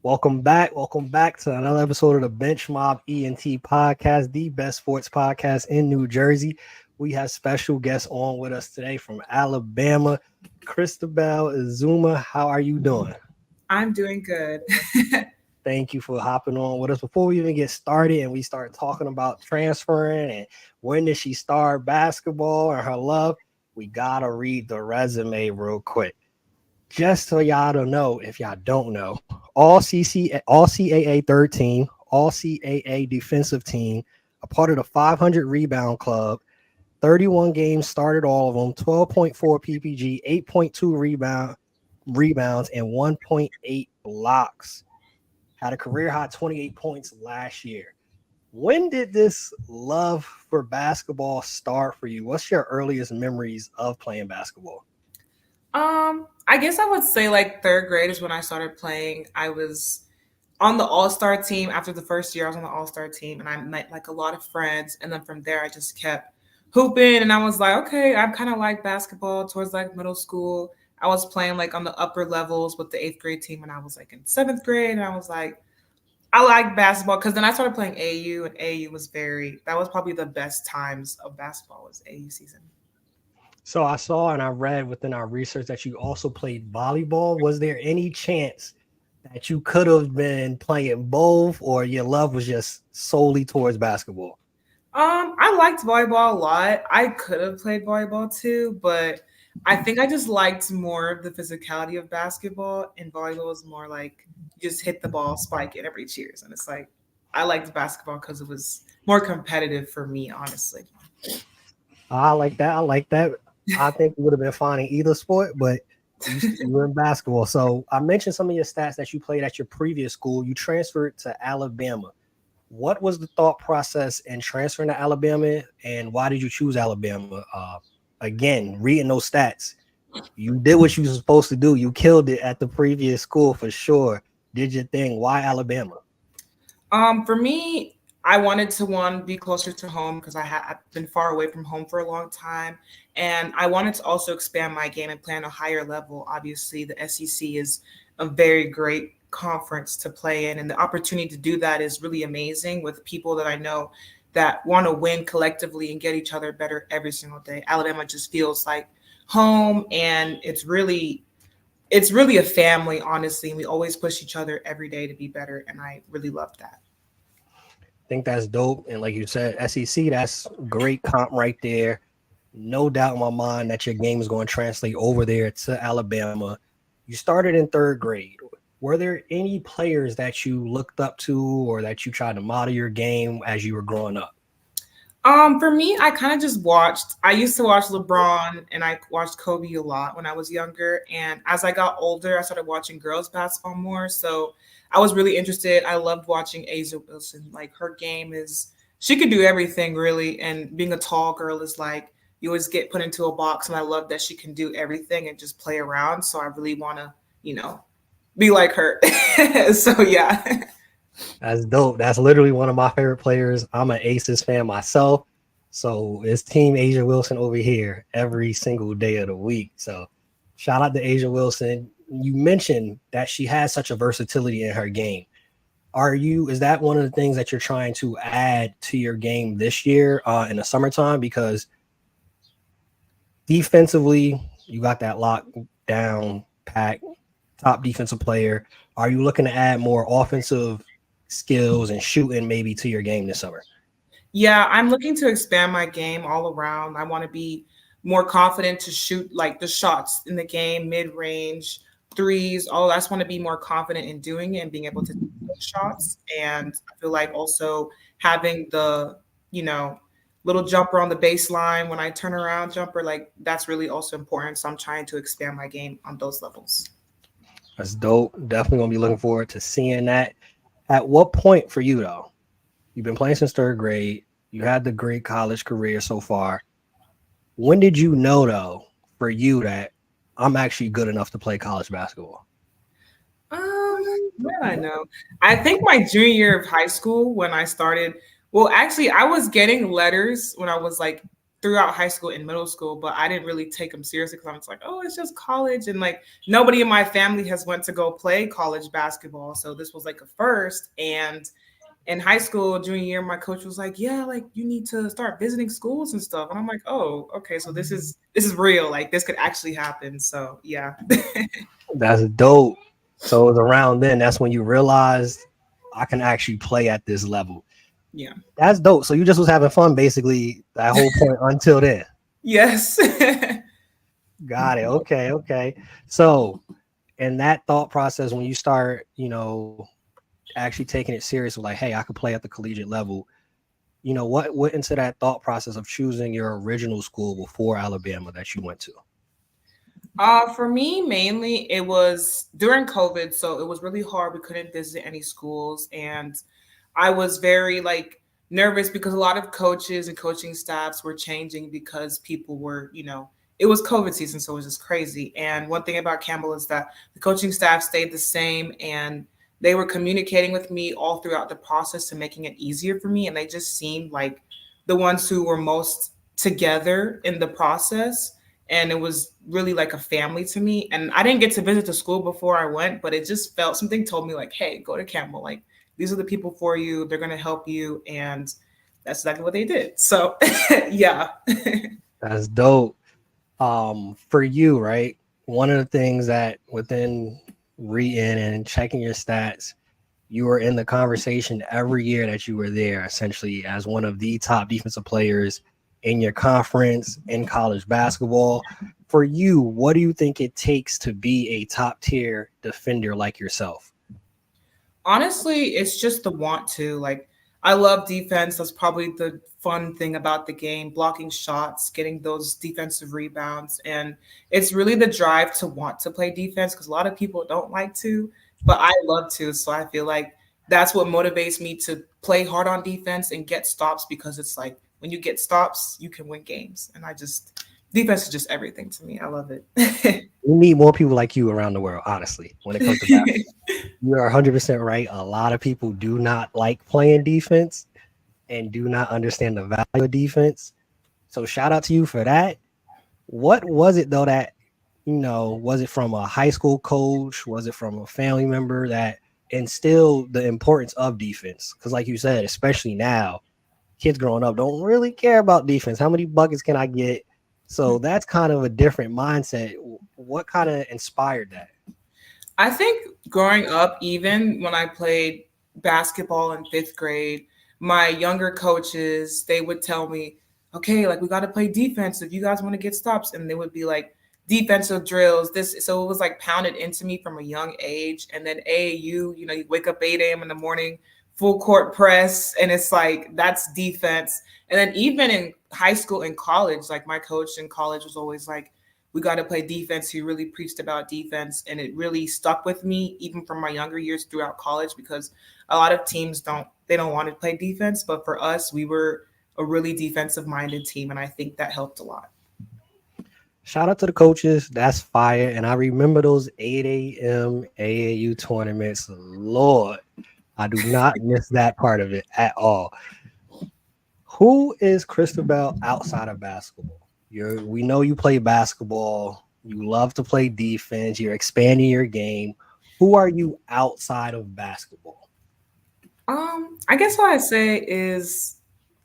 Welcome back. Welcome back to another episode of the Bench Mob Ent podcast, the best sports podcast in New Jersey. We have special guests on with us today from Alabama, Christabel Ezumah. How are you doing? I'm doing good. Thank you for hopping on with us. Before we even get started and we start talking about transferring and when did she start basketball and her love, we gotta read the resume real quick. Just so y'all don't know, if y'all don't know, all CAA third team, all CAA defensive team, a part of the 500 rebound club, 31 games started, all of them, 12.4 PPG, 8.2 rebounds, and 1.8 blocks. Had a career high 28 points last year. When did this love for basketball start for you? What's your earliest memories of playing basketball? I guess I would say like third grade is when I started playing. I was on the all-star team after the first year. I was on the all-star team and I met like a lot of friends. And then from there, I just kept hooping. And I was like, okay, I kind of like basketball towards like middle school. I was playing like on the upper levels with the eighth grade team when I was like in seventh grade. And I was like, I like basketball because then I started playing AU and AU was that was probably the best times of basketball was AU season. So I saw and I read within our research that you also played volleyball. Was there any chance that you could have been playing both, or your love was just solely towards basketball? I liked volleyball a lot. I could have played volleyball too, but I think I just liked more of the physicality of basketball, and volleyball was more like you just hit the ball, spike it, everybody cheers, and it's like I liked basketball because it was more competitive for me, honestly. I like that. I like that. I think you would have been fine in either sport, but you were in basketball. So I mentioned some of your stats that you played at your previous school. You transferred to Alabama. What was the thought process in transferring to Alabama, and why did you choose Alabama? Again, reading those stats, you did what you were supposed to do. You killed it at the previous school for sure. Did your thing. Why Alabama? For me, I wanted to one be closer to home because I've been far away from home for a long time, and I wanted to also expand my game and play on a higher level. Obviously, the SEC is a very great conference to play in, and the opportunity to do that is really amazing with people that I know that want to win collectively and get each other better every single day. Alabama just feels like home, and it's really a family, honestly. And we always push each other every day to be better, and I really love that. Think that's dope. And like you said, SEC, that's great comp right there. No doubt in my mind that your game is going to translate over there to Alabama. You started in third grade. Were there any players that you looked up to or that you tried to model your game as you were growing up? For me, I kind of just watched. I used to watch LeBron and I watched Kobe a lot when I was younger. And as I got older, I started watching girls basketball more. So I was really interested. I loved watching Asia Wilson. Like her game is, she could do everything really. And being a tall girl is like you always get put into a box. And I love that she can do everything and just play around. So I really want to, be like her. So yeah. That's dope. That's literally one of my favorite players. I'm an Aces fan myself. So it's Team Asia Wilson over here every single day of the week. So shout out to Asia Wilson. You mentioned that she has such a versatility in her game. Is that one of the things that you're trying to add to your game this year in the summertime? Because defensively, you got that lock down, pack, top defensive player. Are you looking to add more offensive skills and shooting maybe to your game this summer? Yeah, I'm looking to expand my game all around. I want to be more confident to shoot like the shots in the game, mid range, threes. All I just want to be more confident in doing it and being able to take those shots. And I feel like also having the, you know, little jumper on the baseline when I turn around jumper, like that's really also important. So I'm trying to expand my game on those levels. That's dope. Definitely gonna be looking forward to seeing that. At what point for you though? You've been playing since third grade. You had the great college career so far. When did you know though for you that I'm actually good enough to play college basketball? What do I know? I think my junior year of high school when I started. Well, actually, I was getting letters when I was like throughout high school and middle school, but I didn't really take them seriously because I was like, oh, it's just college. And like nobody in my family has went to go play college basketball. So this was like a first. And in high school, junior year, my coach was like, yeah, like you need to start visiting schools and stuff. And I'm like, oh, okay. So this is real. Like this could actually happen. So yeah. That's dope. So it was around then. That's when you realized I can actually play at this level. Yeah. That's dope. So you just was having fun basically that whole point until then. Yes. Got it. Okay. Okay. So in that thought process, when you start, actually taking it serious, like, hey, I could play at the collegiate level. What went into that thought process of choosing your original school before Alabama that you went to? For me, mainly it was during COVID, so it was really hard. We couldn't visit any schools, and I was very like nervous because a lot of coaches and coaching staffs were changing because people were, it was COVID season, so it was just crazy. And one thing about Campbell is that the coaching staff stayed the same, and they were communicating with me all throughout the process and making it easier for me. And they just seemed like the ones who were most together in the process, and it was really like a family to me. And I didn't get to visit the school before I went, but it just felt something told me like, hey, go to Campbell. Like these are the people for you. They're going to help you. And that's exactly what they did. So yeah. That's dope. For you, right? One of the things that within reading and checking your stats, you were in the conversation every year that you were there, essentially as one of the top defensive players in your conference in college basketball. For you, what do you think it takes to be a top tier defender like yourself? Honestly, it's just the want to. Like, I love defense. That's probably the fun thing about the game, blocking shots, getting those defensive rebounds. And it's really the drive to want to play defense because a lot of people don't like to, but I love to. So I feel like that's what motivates me to play hard on defense and get stops because it's like when you get stops, you can win games. And defense is just everything to me. I love it. We need more people like you around the world, honestly, when it comes to basketball. You are 100% right. A lot of people do not like playing defense and do not understand the value of defense. So shout out to you for that. What was it though that, was it from a high school coach? Was it from a family member that instilled the importance of defense? Because like you said, especially now, kids growing up don't really care about defense. How many buckets can I get? So that's kind of a different mindset. What kind of inspired that? I think growing up, even when I played basketball in fifth grade, my younger coaches, they would tell me, okay, like we got to play defense if you guys want to get stops. And they would be like defensive drills. So it was like pounded into me from a young age. And then AAU, you wake up 8 a.m. in the morning, full court press. And it's like, that's defense. And then even in high school and college, like my coach in college was always like, we got to play defense. He really preached about defense, and it really stuck with me even from my younger years throughout college because a lot of teams don't want to play defense, but for us, we were a really defensive minded team, and I think that helped a lot. Shout out to the coaches. That's fire. And I remember those 8 a.m. AAU tournaments. Lord, I do not miss that part of it at all. Who is Christabel outside of basketball? We know you play basketball. You love to play defense. You're expanding your game. Who are you outside of basketball? I guess what I say is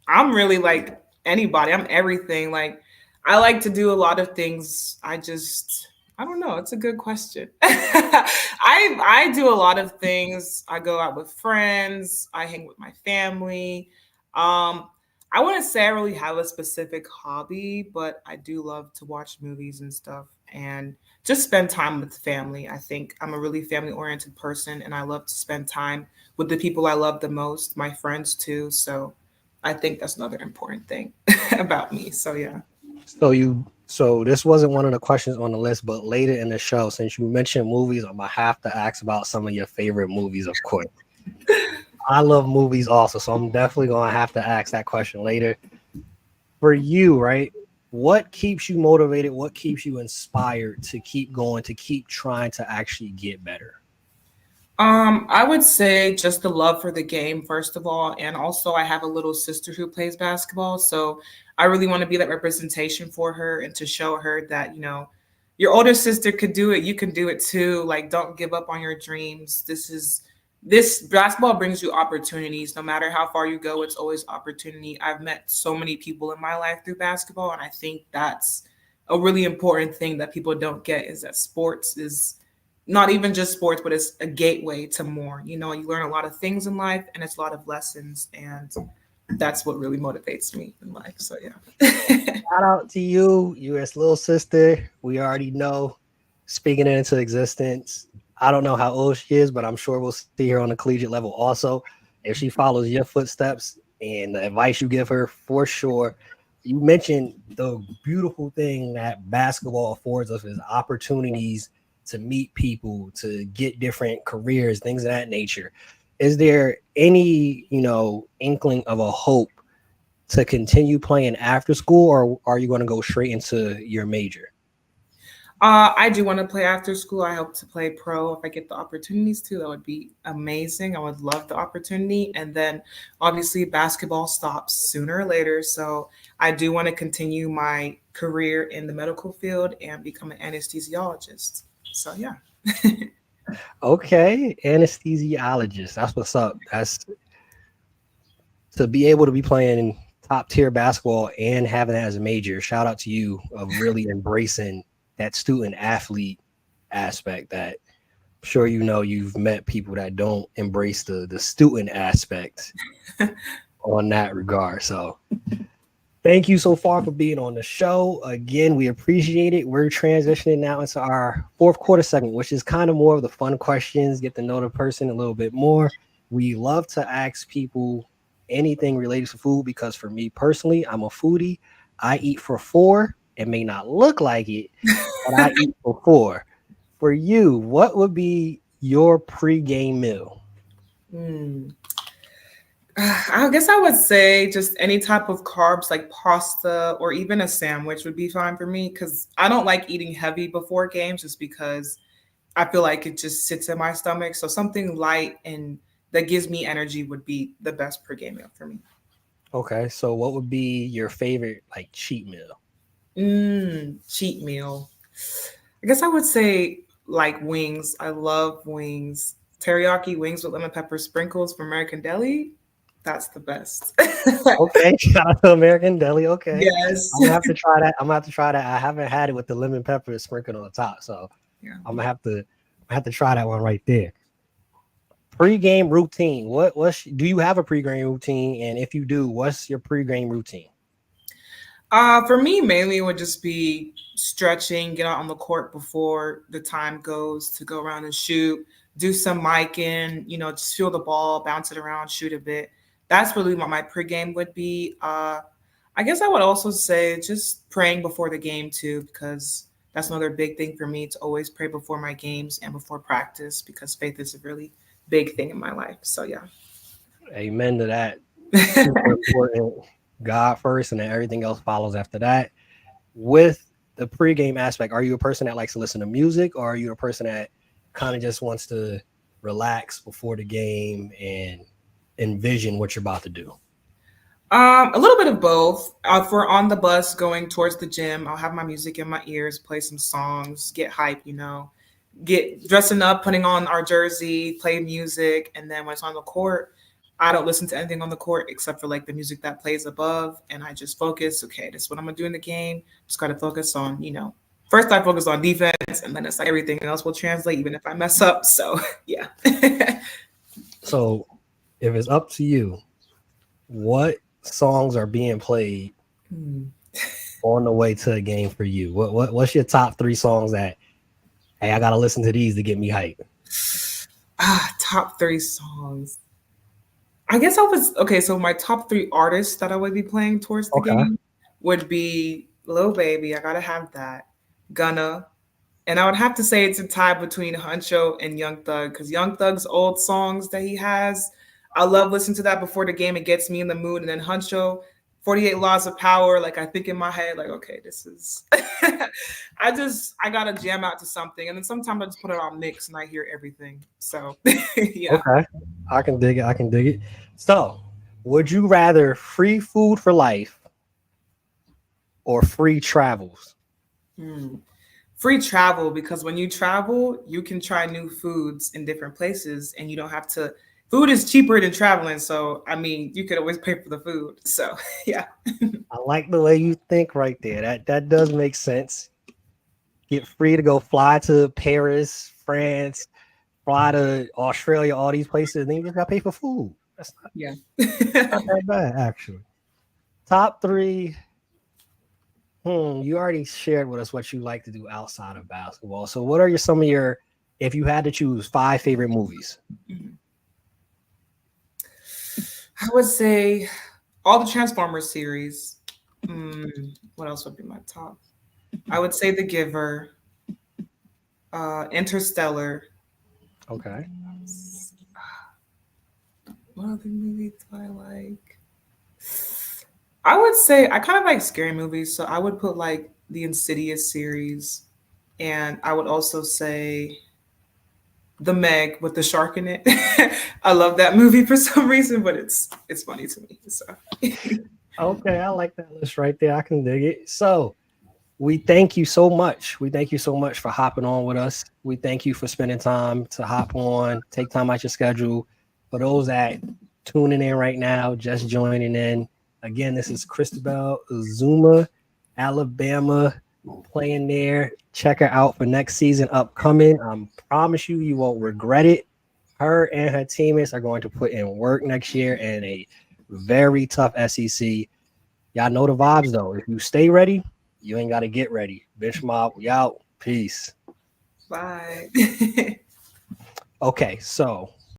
I'm really like anybody. I'm everything. Like I like to do a lot of things. I don't know. It's a good question. I do a lot of things. I go out with friends. I hang with my family. I wouldn't say I really have a specific hobby, but I do love to watch movies and stuff and just spend time with family. I think I'm a really family oriented person and I love to spend time with the people I love the most, my friends too. So I think that's another important thing about me. So yeah. So this wasn't one of the questions on the list, but later in the show, since you mentioned movies, I'm gonna have to ask about some of your favorite movies, of course. I love movies also, so I'm definitely gonna have to ask that question later. For you, right? What keeps you motivated? What keeps you inspired to keep going, to keep trying to actually get better? I would say just the love for the game, first of all. And also I have a little sister who plays basketball. So I really want to be that representation for her and to show her that, your older sister could do it. You can do it too. Like, don't give up on your dreams. This basketball brings you opportunities. No matter how far you go, it's always opportunity. I've met so many people in my life through basketball, and I think that's a really important thing that people don't get, is that sports is not even just sports, but it's a gateway to more. You learn a lot of things in life, and it's a lot of lessons, and that's what really motivates me in life. So yeah. Shout out to you, U.S. little sister. We already know, speaking it into existence. I don't know how old she is, but I'm sure we'll see her on the collegiate level also. If she follows your footsteps and the advice you give her, for sure. You mentioned the beautiful thing that basketball affords us is opportunities to meet people, to get different careers, things of that nature. Is there any, inkling of a hope to continue playing after school, or are you going to go straight into your major? I do want to play after school. I hope to play pro if I get the opportunities to. That would be amazing. I would love the opportunity. And then obviously basketball stops sooner or later. So I do want to continue my career in the medical field and become an anesthesiologist. So yeah. Okay, anesthesiologist. That's what's up. That's to be able to be playing top tier basketball and having that as a major. Shout out to you of really embracing that student athlete aspect. That I'm sure you've met people that don't embrace the student aspect on that regard. So thank you so far for being on the show. Again, we appreciate it. We're transitioning now into our fourth quarter segment, which is kind of more of the fun questions, get to know the person a little bit more. We love to ask people anything related to food because for me personally, I'm a foodie. I eat for four. It may not look like it, but I eat for four. For you, what would be your pregame meal? I guess I would say just any type of carbs like pasta or even a sandwich would be fine for me, because I don't like eating heavy before games just because I feel like it just sits in my stomach. So something light and that gives me energy would be the best pregame meal for me. Okay, so what would be your favorite cheat meal? Cheat meal. I guess I would say like wings. I love wings. Teriyaki wings with lemon pepper sprinkles from American Deli. That's the best. Okay, shout out to American Deli. Okay, Yes. I'm gonna have to try that. I haven't had it with the lemon pepper sprinkled on the top, so Yeah. I'm gonna have to try that one right there. Pre-game routine. Do you have a pre-game routine? And if you do, what's your pre-game routine? For me, mainly it would just be stretching, get out on the court before the time goes to go around and shoot, do some miking, just feel the ball, bounce it around, shoot a bit. That's really what my pregame would be. I guess I would also say just praying before the game too, because that's another big thing for me to always pray before my games and before practice, because faith is a really big thing in my life. So yeah. Amen to that. Super important. God first, and then everything else follows after that. With the pregame aspect, are you a person that likes to listen to music, or are you a person that kind of just wants to relax before the game and envision what you're about to do? A little bit of both. If we're on the bus going towards the gym, I'll have my music in my ears, play some songs, get hype, get dressing up, putting on our jersey, play music, and then when it's on the court, I don't listen to anything on the court except for like the music that plays above, and I just focus. Okay, this is what I'm gonna do in the game. Just gotta focus on, first I focus on defense, and then it's like everything else will translate, even if I mess up. So yeah. So, if it's up to you, what songs are being played on the way to a game for you? What's your top 3 songs that, hey, I gotta listen to these to get me hyped? Top 3 songs. I guess so my top 3 artists that I would be playing towards the game would be Lil Baby. I gotta have that. Gunna. And I would have to say it's a tie between Huncho and Young Thug, because Young Thug's old songs that he has, I love listening to that before the game. It gets me in the mood. And then Huncho, 48 Laws of Power, like I think in my head, like, okay, this is I gotta jam out to something. And then sometimes I just put it on mix and I hear everything. So yeah. Okay. I can dig it. So, would you rather free food for life or free travels? Free travel, because when you travel, you can try new foods in different places and you don't have to. Food is cheaper than traveling. So, I mean, you could always pay for the food. So, yeah. I like the way you think right there. That does make sense. Get free to go fly to Paris, France, fly to Australia, all these places, and then you just got to pay for food. That's Yeah. not that bad, actually. Top three. You already shared with us what you like to do outside of basketball. So, what are some of your, if you had to choose 5 favorite movies? I would say all the Transformers series. What else would be my top? I would say The Giver, Interstellar. Okay. What other movies do I like? I would say I kind of like scary movies, so I would put like the Insidious series, and I would also say The Meg with the shark in it. I love that movie for some reason, but it's funny to me. So Okay, I like that list right there. I can dig it. So, we thank you so much. We thank you so much for hopping on with us. We thank you for spending time to hop on, take time out your schedule. For those that tuning in right now, just joining in, again, this is Christabel Ezumah, Alabama, playing there. Check her out for next season upcoming. I promise you, you won't regret it. Her and her teammates are going to put in work next year in a very tough SEC. Y'all know the vibes, though. If you stay ready, you ain't got to get ready. Bench Mob, we out. Peace. bye. Okay, so